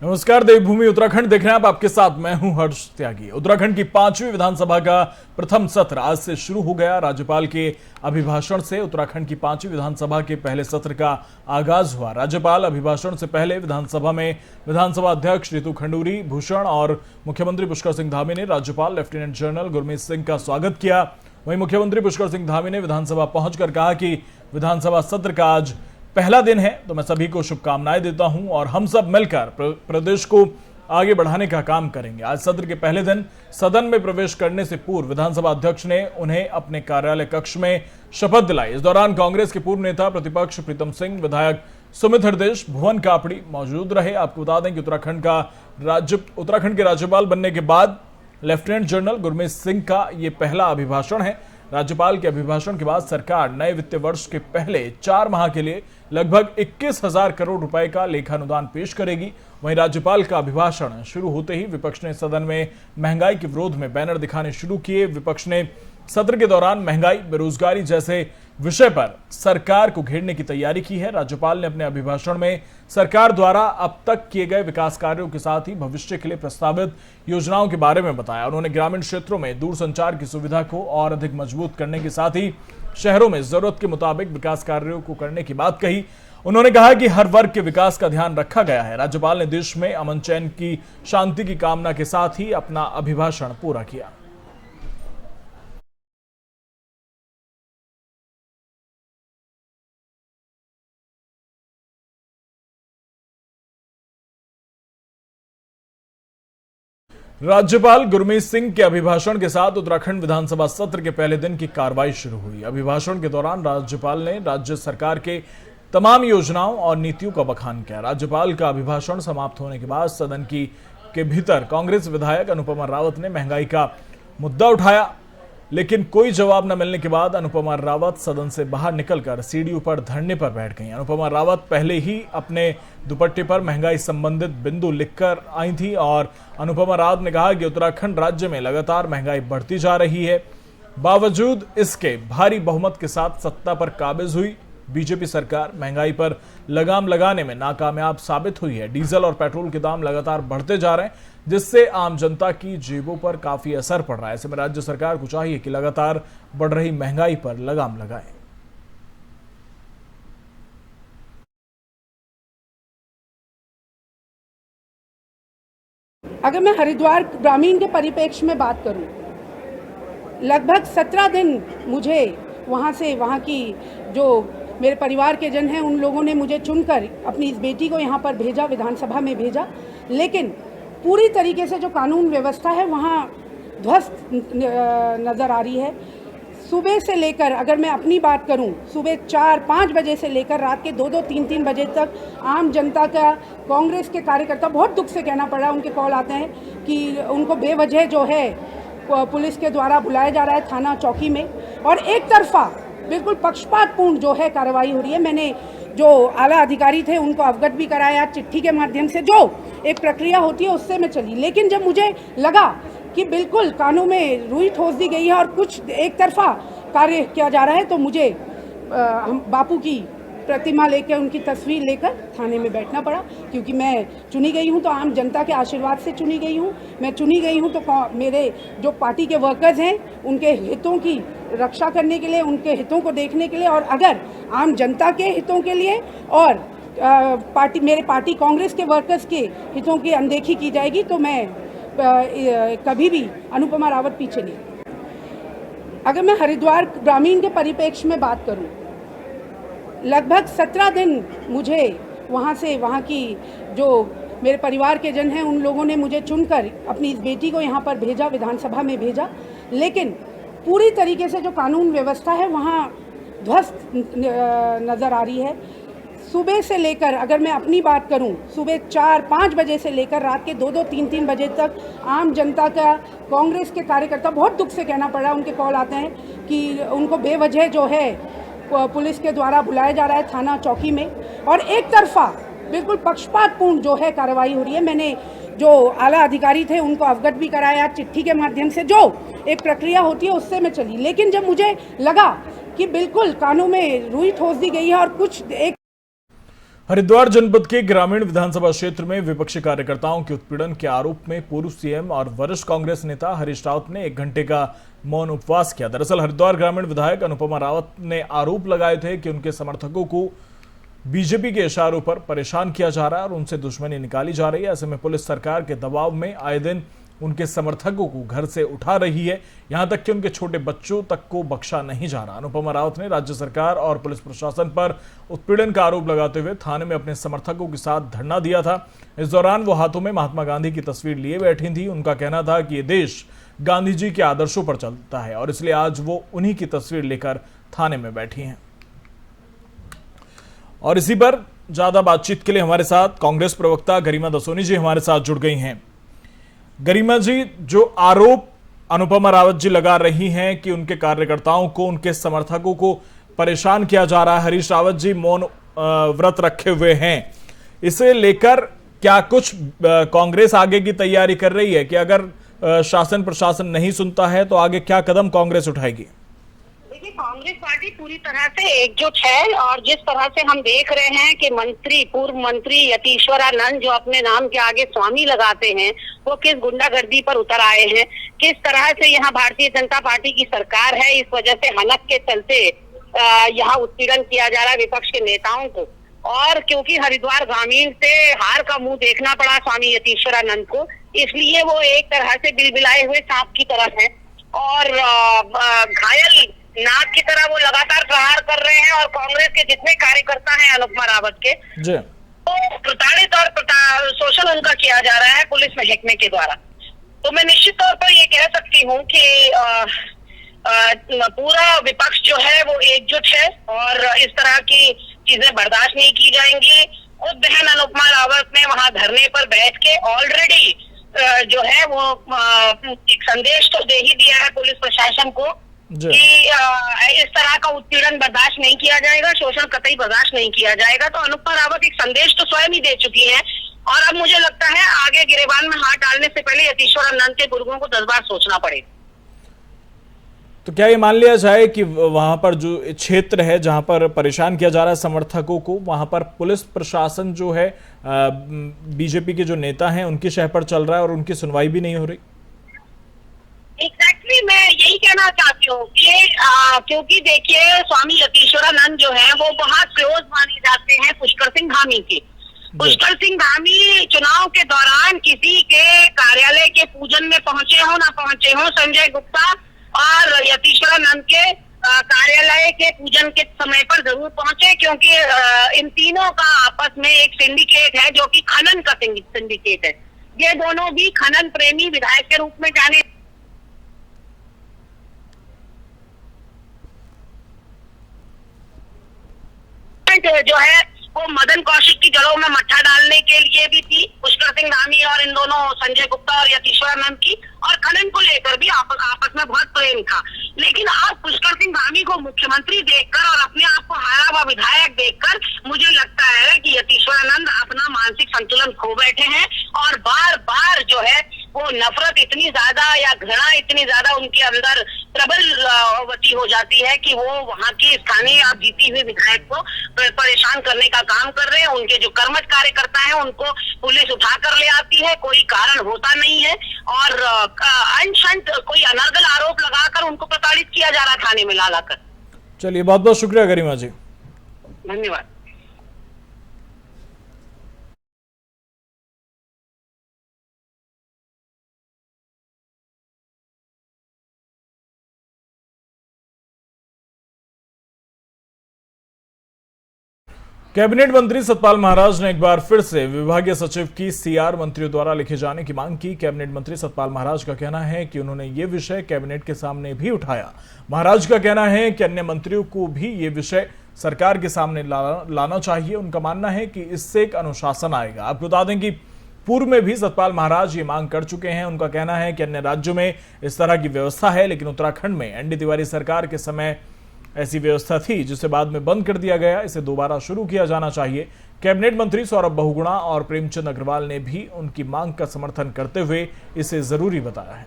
नमस्कार, देवभूमि उत्तराखंड देख रहे हैं आप। आपके साथ मैं हूं हर्ष त्यागी। उत्तराखंड की 5वीं विधानसभा का प्रथम सत्र आज से शुरू हो गया। राज्यपाल के अभिभाषण से उत्तराखंड की 5वीं विधानसभा के पहले सत्र का आगाज हुआ। राज्यपाल अभिभाषण से पहले विधानसभा में विधानसभा अध्यक्ष रितु खंडूरी, भूषण और मुख्यमंत्री पुष्कर सिंह धामी ने राज्यपाल लेफ्टिनेंट जनरल गुरमीत सिंह का स्वागत किया। वहीं मुख्यमंत्री पुष्कर सिंह धामी ने विधानसभा पहुंचकर कहा कि विधानसभा सत्र का आज पहला दिन है, तो मैं सभी को शुभकामनाएं देता हूं और हम सब मिलकर प्रदेश को आगे बढ़ाने का काम करेंगे। आज सत्र के पहले दिन सदन में प्रवेश करने से पूर्व विधानसभा अध्यक्ष ने उन्हें अपने कार्यालय कक्ष में शपथ दिलाई। इस दौरान कांग्रेस के पूर्व नेता प्रतिपक्ष प्रीतम सिंह, विधायक सुमित हृदयेश, भुवन कापड़ी मौजूद रहे। आपको बता दें कि उत्तराखंड के राज्यपाल बनने के बाद लेफ्टिनेंट जनरल गुरमीत सिंह का ये पहला अभिभाषण है। राज्यपाल के अभिभाषण के बाद सरकार नए वित्तीय वर्ष के पहले 4 माह के लिए लगभग 21,000 करोड़ रुपए का लेखानुदान पेश करेगी। वहीं राज्यपाल का अभिभाषण शुरू होते ही विपक्ष ने सदन में महंगाई के विरोध में बैनर दिखाने शुरू किए। विपक्ष ने सत्र के दौरान महंगाई, बेरोजगारी जैसे विषय पर सरकार को घेरने की तैयारी की है। राज्यपाल ने अपने अभिभाषण में सरकार द्वारा अब तक किए गए विकास कार्यों के साथ ही भविष्य के लिए प्रस्तावित योजनाओं के बारे में बताया। उन्होंने ग्रामीण क्षेत्रों में दूरसंचार की सुविधा को और अधिक मजबूत करने के साथ ही शहरों में जरूरत के मुताबिक विकास कार्यों को करने की बात कही। उन्होंने कहा कि हर वर्ग के विकास का ध्यान रखा गया है। राज्यपाल ने देश में अमन चैन की शांति की कामना के साथ ही अपना अभिभाषण पूरा किया। राज्यपाल गुरमीत सिंह के अभिभाषण के साथ उत्तराखंड विधानसभा सत्र के पहले दिन की कार्रवाई शुरू हुई। अभिभाषण के दौरान राज्यपाल ने राज्य सरकार के तमाम योजनाओं और नीतियों का बखान किया। राज्यपाल का अभिभाषण समाप्त होने के बाद सदन के भीतर कांग्रेस विधायक अनुपमा रावत ने महंगाई का मुद्दा उठाया, लेकिन कोई जवाब न मिलने के बाद अनुपमा रावत सदन से बाहर निकलकर सीढ़ी पर धरने पर बैठ गईं। अनुपमा रावत पहले ही अपने दुपट्टे पर महंगाई संबंधित बिंदु लिखकर आई थी और अनुपमा रावत ने कहा कि उत्तराखंड राज्य में लगातार महंगाई बढ़ती जा रही है। बावजूद इसके भारी बहुमत के साथ सत्ता पर काबिज हुई बीजेपी सरकार महंगाई पर लगाम लगाने में नाकामयाब साबित हुई है। डीजल और पेट्रोल के दाम लगातार बढ़ते जा रहे हैं, जिससे आम जनता की जेबों पर काफी असर पड़ रहा है। ऐसे में राज्य सरकार को चाहिए कि लगातार बढ़ रही महंगाई पर लगाम लगाए। अगर मैं हरिद्वार ग्रामीण के परिप्रेक्ष्य में बात करूं, लगभग 17 दिन मुझे वहाँ की जो मेरे परिवार के जन हैं उन लोगों ने मुझे चुनकर अपनी इस बेटी को यहाँ पर भेजा, विधानसभा में भेजा, लेकिन पूरी तरीके से जो कानून व्यवस्था है वहाँ ध्वस्त नज़र आ रही है। सुबह से लेकर, अगर मैं अपनी बात करूं, सुबह 4-5 बजे से लेकर रात के 2-2, 3-3 बजे तक आम जनता का, कांग्रेस के कार्यकर्ता, बहुत दुख से कहना पड़ा, उनके कॉल आते हैं कि उनको बेवजह जो है पुलिस के द्वारा बुलाया जा रहा है थाना चौकी में, और एक तरफा बिल्कुल पक्षपातपूर्ण जो है कार्रवाई हो रही है। मैंने जो आला अधिकारी थे उनको अवगत भी कराया चिट्ठी के माध्यम से, जो एक प्रक्रिया होती है उससे मैं चली, लेकिन जब मुझे लगा कि बिल्कुल कानून में रुई ठोस दी गई है और कुछ एक तरफा कार्य किया जा रहा है, तो मुझे हम बापू की प्रतिमा लेकर, उनकी तस्वीर लेकर थाने में बैठना पड़ा, क्योंकि मैं चुनी गई हूं तो आम जनता के आशीर्वाद से चुनी गई हूं। मैं चुनी गई हूं तो मेरे जो पार्टी के वर्कर्स हैं उनके हितों की रक्षा करने के लिए, उनके हितों को देखने के लिए, और अगर आम जनता के हितों के लिए और मेरे पार्टी कांग्रेस के वर्कर्स के हितों की अनदेखी की जाएगी तो मैं कभी भी अनुपमा रावत पीछे नहीं। अगर मैं हरिद्वार ग्रामीण के परिप्रेक्ष्य में बात करूं, लगभग 17 दिन मुझे वहाँ की जो मेरे परिवार के जन हैं उन लोगों ने मुझे चुनकर अपनी इस बेटी को यहाँ पर भेजा, विधानसभा में भेजा, लेकिन पूरी तरीके से जो कानून व्यवस्था है वहाँ ध्वस्त नज़र आ रही है। सुबह से लेकर, अगर मैं अपनी बात करूं, सुबह 4-5 बजे से लेकर रात के 2-2, 3-3 बजे तक आम जनता का, कांग्रेस के कार्यकर्ता, बहुत दुख से कहना पड़ा, उनके कॉल आते हैं कि उनको बेवजह जो है पुलिस के द्वारा बुलाया जा रहा है थाना चौकी में, और एक तरफा बिल्कुल पक्षपातपूर्ण जो है कार्रवाई हो रही है। मैंने जो आला अधिकारी थे उनको अवगत भी कराया चिट्ठी के माध्यम से, जो एक प्रक्रिया होती है उससे मैं चली, लेकिन जब मुझे लगा कि बिल्कुल कानून में रुई ठोस दी गई है और कुछ एक हरिद्वार जनपद के ग्रामीण विधानसभा क्षेत्र में विपक्षी कार्यकर्ताओं के उत्पीड़न के आरोप में पूर्व सीएम और वरिष्ठ कांग्रेस नेता हरीश रावत ने 1 घंटे का मौन उपवास किया। दरअसल हरिद्वार ग्रामीण विधायक अनुपमा रावत ने आरोप लगाए थे कि उनके समर्थकों को बीजेपी के इशारों पर परेशान किया जा रहा है और उनसे दुश्मनी निकाली जा रही है। ऐसे में पुलिस सरकार के दबाव में आए दिन उनके समर्थकों को घर से उठा रही है, यहां तक कि उनके छोटे बच्चों तक को बख्शा नहीं जा रहा। अनुपमा रावत ने राज्य सरकार और पुलिस प्रशासन पर उत्पीड़न का आरोप लगाते हुए थाने में अपने समर्थकों के साथ धरना दिया था। इस दौरान वो हाथों में महात्मा गांधी की तस्वीर लिए बैठी थी। उनका कहना था कि ये देश गांधी जी के आदर्शों पर चलता है और इसलिए आज वो उन्हीं की तस्वीर लेकर थाने में बैठी हैं। और इसी पर ज्यादा बातचीत के लिए हमारे साथ कांग्रेस प्रवक्ता गरिमा दसोनी जी हमारे साथ जुड़ गई हैं। गरिमा जी, जो आरोप अनुपमा रावत जी लगा रही हैं कि उनके कार्यकर्ताओं को, उनके समर्थकों को परेशान किया जा रहा है, हरीश रावत जी मौन व्रत रखे हुए हैं, इसे लेकर क्या कुछ कांग्रेस आगे की तैयारी कर रही है कि अगर शासन प्रशासन नहीं सुनता है तो आगे क्या कदम कांग्रेस उठाएगी? देखिए, कांग्रेस पार्टी पूरी तरह से एकजुट है और जिस तरह से हम देख रहे हैं कि पूर्व मंत्री यतीश्वरानंद जो अपने नाम के आगे स्वामी लगाते हैं, वो किस गुंडागर्दी पर उतर आए हैं, किस तरह से यहाँ भारतीय जनता पार्टी की सरकार है, इस वजह से हनक के चलते यहाँ उत्पीड़न किया जा रहा है विपक्ष के नेताओं को। और क्योंकि हरिद्वार ग्रामीण से हार का मुंह देखना पड़ा स्वामी यतीश्वरानंद को, इसलिए वो एक तरह से बिलबिलाए हुए सांप की तरह है और घायल नाग की तरह वो लगातार प्रहार कर रहे हैं। और कांग्रेस के जितने कार्यकर्ता हैं अनुपमा रावत के, तो प्रताड़ित और शोषण उनका किया जा रहा है पुलिस महकमे के द्वारा। तो मैं निश्चित तौर पर ये कह सकती हूँ कि पूरा विपक्ष जो है वो एकजुट है और इस तरह की चीजें बर्दाश्त नहीं की जाएंगी। खुद बहन अनुपमा रावत ने वहां धरने पर बैठ के ऑलरेडी जो है वो एक संदेश तो दे ही दिया है पुलिस प्रशासन को कि इस तरह का उत्पीड़न बर्दाश्त नहीं किया जाएगा, शोषण कतई बर्दाश्त नहीं किया जाएगा। तो अनुपमा रावत एक संदेश तो स्वयं ही दे चुकी है और अब मुझे लगता है आगे गिरेबान में हाथ डालने से पहले यतीश्वरानंद के गुर्गों को 10 बार सोचना पड़ेगा। तो क्या ये मान लिया जाए कि वहां पर जो क्षेत्र है जहां पर परेशान किया जा रहा है समर्थकों को, वहां पर पुलिस प्रशासन जो है बीजेपी के जो नेता हैं उनकी शह पर चल रहा है और उनकी सुनवाई भी नहीं हो रही? एग्जैक्टली मैं यही कहना चाहती हूँ कि क्योंकि देखिए स्वामी यतीश्वरानंद जो है वो बहुत क्लोज माने जाते हैं पुष्कर सिंह धामी के। पुष्कर सिंह धामी चुनाव के दौरान किसी के कार्यालय के पूजन में पहुंचे हो ना पहुंचे हो, संजय गुप्ता और यतीश्वरानंद के कार्यालय के पूजन के समय पर जरूर पहुंचे, क्योंकि इन तीनों का आपस में एक सिंडिकेट है जो कि खनन का सिंडिकेट है। ये दोनों भी खनन प्रेमी विधायक के रूप में जाने जो है वो मदन कौशिक की जड़ों में मट्ठा डालने के लिए भी थी, पुष्कर सिंह धामी और इन दोनों संजय गुप्ता और यतीश्वरानंद की, और खनन को लेकर भी आपस में बहुत प्रेम था। लेकिन आज पुष्कर सिंह धामी को मुख्यमंत्री देखकर और अपने आप को हारा हुआ विधायक देखकर मुझे लगता है कि यतीश्वरानंद अपना मानसिक संतुलन खो बैठे हैं और बार बार जो है वो नफरत इतनी ज्यादा या घृणा इतनी ज्यादा उनके अंदर प्रबलवती हो जाती है कि वो वहां की स्थानीय अब जीती हुई विधायक को परेशान करने का काम कर रहे हैं। उनके जो कर्मठ कार्यकर्ता हैं उनको पुलिस उठा कर ले आती है, कोई कारण होता नहीं है और अनशंत कोई अनर्गल आरोप लगाकर उनको प्रताड़ित किया जा रहा थाने में ला लाकर। चलिए, बहुत बहुत शुक्रिया गरिमा जी, धन्यवाद। कैबिनेट मंत्री सतपाल महाराज ने एक बार फिर से विभागीय सचिव की सीआर मंत्रियों द्वारा लिखे जाने की मांग की। कैबिनेट मंत्री सतपाल महाराज का कहना है कि उन्होंने ये विषय कैबिनेट के सामने भी उठाया। महाराज का कहना है कि अन्य मंत्रियों को भी ये विषय सरकार के सामने लाना चाहिए। उनका मानना है कि इससे एक अनुशासन आएगा। आपको बता दें कि पूर्व में भी सतपाल महाराज ये मांग कर चुके हैं। उनका कहना है कि अन्य राज्यों में इस तरह की व्यवस्था है, लेकिन उत्तराखंड में एनडी तिवारी सरकार के समय ऐसी व्यवस्था थी जिसे बाद में बंद कर दिया गया। इसे दोबारा शुरू किया जाना चाहिए। कैबिनेट मंत्री सौरभ बहुगुणा और प्रेमचंद अग्रवाल ने भी उनकी मांग का समर्थन करते हुए इसे जरूरी बताया है।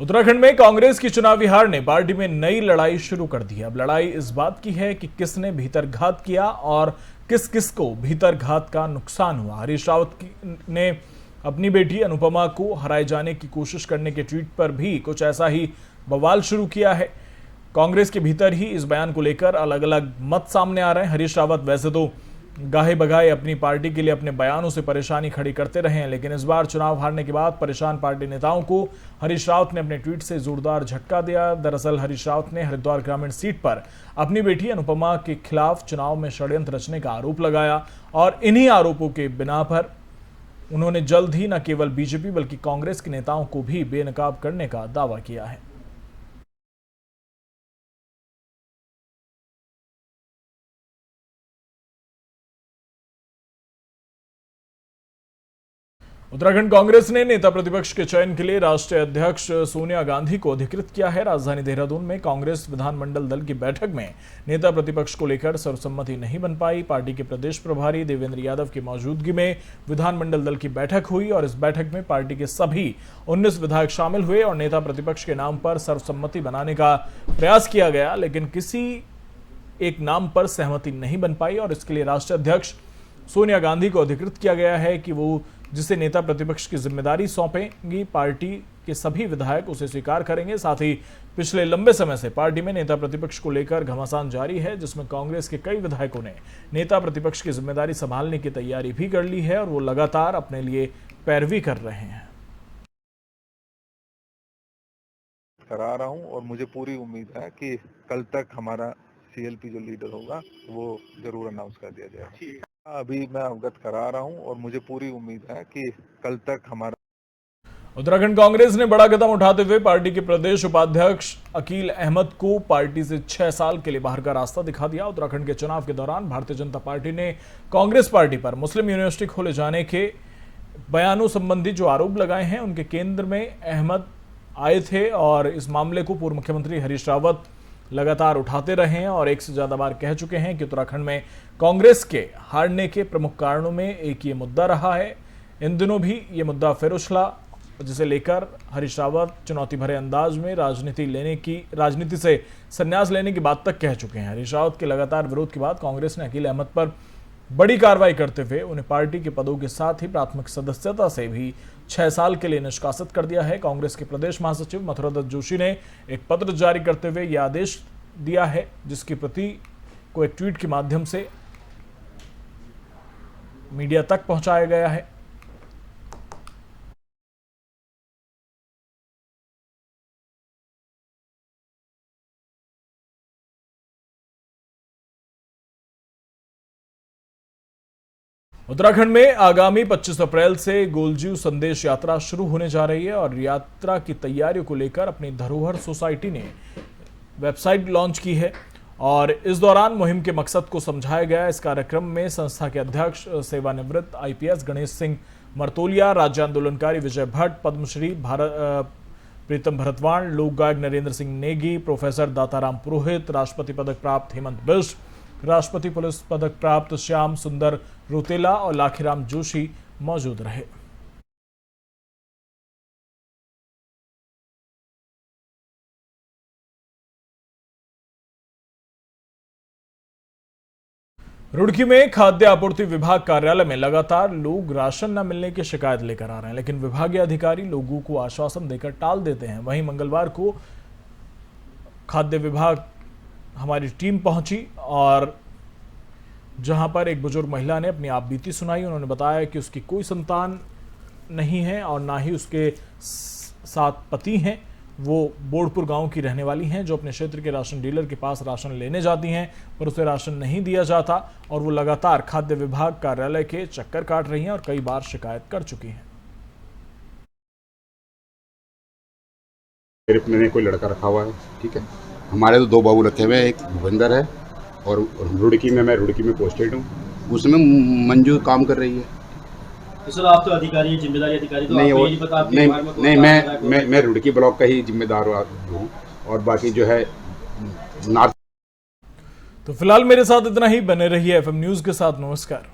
उत्तराखंड में कांग्रेस की चुनावी हार ने पार्टी में नई लड़ाई शुरू कर दी है। अब लड़ाई इस बात की है कि किसने भीतरघात किया और किस किस को भीतरघात का नुकसान हुआ। हरीश रावत ने अपनी बेटी अनुपमा को हराए जाने की कोशिश करने के ट्वीट पर भी कुछ ऐसा ही बवाल शुरू किया है। कांग्रेस के भीतर ही इस बयान को लेकर अलग अलग मत सामने आ रहे हैं। हरीश रावत वैसे तो गाहे बगाए अपनी पार्टी के लिए अपने बयानों से परेशानी खड़ी करते रहे हैं, लेकिन इस बार चुनाव हारने के बाद परेशान पार्टी नेताओं को हरीश रावत ने अपने ट्वीट से जोरदार झटका दिया। दरअसल हरीश रावत ने हरिद्वार ग्रामीण सीट पर अपनी बेटी अनुपमा के खिलाफ चुनाव में षड्यंत्र रचने का आरोप लगाया और इन्हीं आरोपों के बिना पर उन्होंने जल्द ही न केवल बीजेपी बल्कि कांग्रेस के नेताओं को भी बेनकाब करने का दावा किया है। उत्तराखंड कांग्रेस ने नेता प्रतिपक्ष के चयन के लिए राष्ट्रीय अध्यक्ष सोनिया गांधी को अधिकृत किया है। राजधानी देहरादून में कांग्रेस विधानमंडल दल की बैठक में नेता प्रतिपक्ष को लेकर सर्वसम्मति नहीं बन पाई। पार्टी के प्रदेश प्रभारी देवेंद्र यादव की मौजूदगी में विधानमंडल दल की बैठक हुई और इस बैठक में पार्टी के सभी 19 विधायक शामिल हुए और नेता प्रतिपक्ष के नाम पर सर्वसम्मति बनाने का प्रयास किया गया, लेकिन किसी एक नाम पर सहमति नहीं बन पाई और इसके लिए राष्ट्रीय अध्यक्ष सोनिया गांधी को अधिकृत किया गया है कि वो जिसे नेता प्रतिपक्ष की जिम्मेदारी सौंपेंगी, पार्टी के सभी विधायक उसे स्वीकार करेंगे। साथ ही पिछले लंबे समय से पार्टी में नेता प्रतिपक्ष को लेकर घमासान जारी है, जिसमें कांग्रेस के कई विधायकों ने नेता प्रतिपक्ष की जिम्मेदारी संभालने की तैयारी भी कर ली है और वो लगातार अपने लिए पैरवी कर रहे हैं। करा रहा हूं और मुझे पूरी उम्मीद है कि कल तक हमारा सीएलपी जो लीडर होगा वो जरूर अनाउंस कर दिया जाएगा। अभी मैं अवगत करा रहा हूं और मुझे पूरी उम्मीद है कि कल तक हमारा। उत्तराखंड कांग्रेस ने बड़ा कदम उठाते हुए पार्टी के प्रदेश उपाध्यक्ष अकील अहमद को पार्टी से 6 साल के लिए बाहर का रास्ता दिखा दिया। उत्तराखंड के चुनाव के दौरान भारतीय जनता पार्टी ने कांग्रेस पार्टी पर मुस्लिम यूनिवर्सिटी खोले जाने के बयानों संबंधी जो आरोप लगाए हैं उनके केंद्र में अहमद आए थे और इस मामले को पूर्व मुख्यमंत्री हरीश रावत लगातार उठाते रहे हैं और एक से ज्यादा बार कह चुके हैं कि उत्तराखंड में कांग्रेस के हारने के प्रमुख कारणों में एक ये मुद्दा रहा है। इन दिनों भी ये मुद्दा फिर उछला, जिसे लेकर हरीश रावत चुनौती भरे अंदाज में राजनीति से संन्यास लेने की बात तक कह चुके हैं। हरीश रावत के लगातार विरोध के बाद कांग्रेस ने अकील अहमद पर बड़ी कार्रवाई करते हुए उन्हें पार्टी के पदों के साथ ही प्राथमिक सदस्यता से भी 6 साल के लिए निष्कासित कर दिया है। कांग्रेस के प्रदेश महासचिव मथुरा दत्त जोशी ने एक पत्र जारी करते हुए यह आदेश दिया है, जिसकी प्रति को एक ट्वीट के माध्यम से मीडिया तक पहुंचाया गया है। उत्तराखंड में आगामी 25 अप्रैल से गोलजीव संदेश यात्रा शुरू होने जा रही है और यात्रा की तैयारियों को लेकर अपनी धरोहर सोसाइटी ने वेबसाइट लॉन्च की है और इस दौरान मुहिम के मकसद को समझाया गया। इस कार्यक्रम में संस्था के अध्यक्ष सेवानिवृत्त आईपीएस गणेश सिंह मर्तोलिया, राज्य आंदोलनकारी विजय भट्ट, पद्मश्री प्रीतम भरतवाण, लोक गायक नरेंद्र सिंह नेगी, प्रोफेसर दाताराम पुरोहित, राष्ट्रपति पदक प्राप्त हेमंत बिष्ट, राष्ट्रपति पुलिस पदक प्राप्त श्याम सुंदर रोतेला और लाखीराम जोशी मौजूद रहे। रुड़की में खाद्य आपूर्ति विभाग कार्यालय में लगातार लोग राशन न मिलने की शिकायत लेकर आ रहे हैं, लेकिन विभागीय अधिकारी लोगों को आश्वासन देकर टाल देते हैं। वहीं मंगलवार को खाद्य विभाग हमारी टीम पहुंची और जहां पर एक बुजुर्ग महिला ने अपनी आपबीती सुनाई। उन्होंने बताया कि उसकी कोई संतान नहीं है और ना ही उसके साथ पति हैं। वो बोर्डपुर गांव की रहने वाली हैं जो अपने क्षेत्र के राशन डीलर के पास राशन लेने जाती हैं, पर उसे राशन नहीं दिया जाता और वो लगातार खाद्य विभाग कार्यालय के चक्कर काट रही हैं और कई बार शिकायत कर चुकी हैं। मैंने कोई लड़का रखा हुआ है, ठीक है। हमारे तो 2 बाबू रखे हुए हैं, एक भूपेंद्र है और रुड़की में मैं रुड़की में पोस्टेड हूँ, उसमें मंजू काम कर रही है। तो सर आप तो अधिकारी, जिम्मेदारी अधिकारी तो नहीं, नहीं पता नहीं मैं रुड़की ब्लॉक का ही जिम्मेदार हूँ और बाकी जो है नॉर्थ। तो फिलहाल मेरे साथ इतना ही। बने रहिए एफएम न्यूज के साथ। नमस्कार।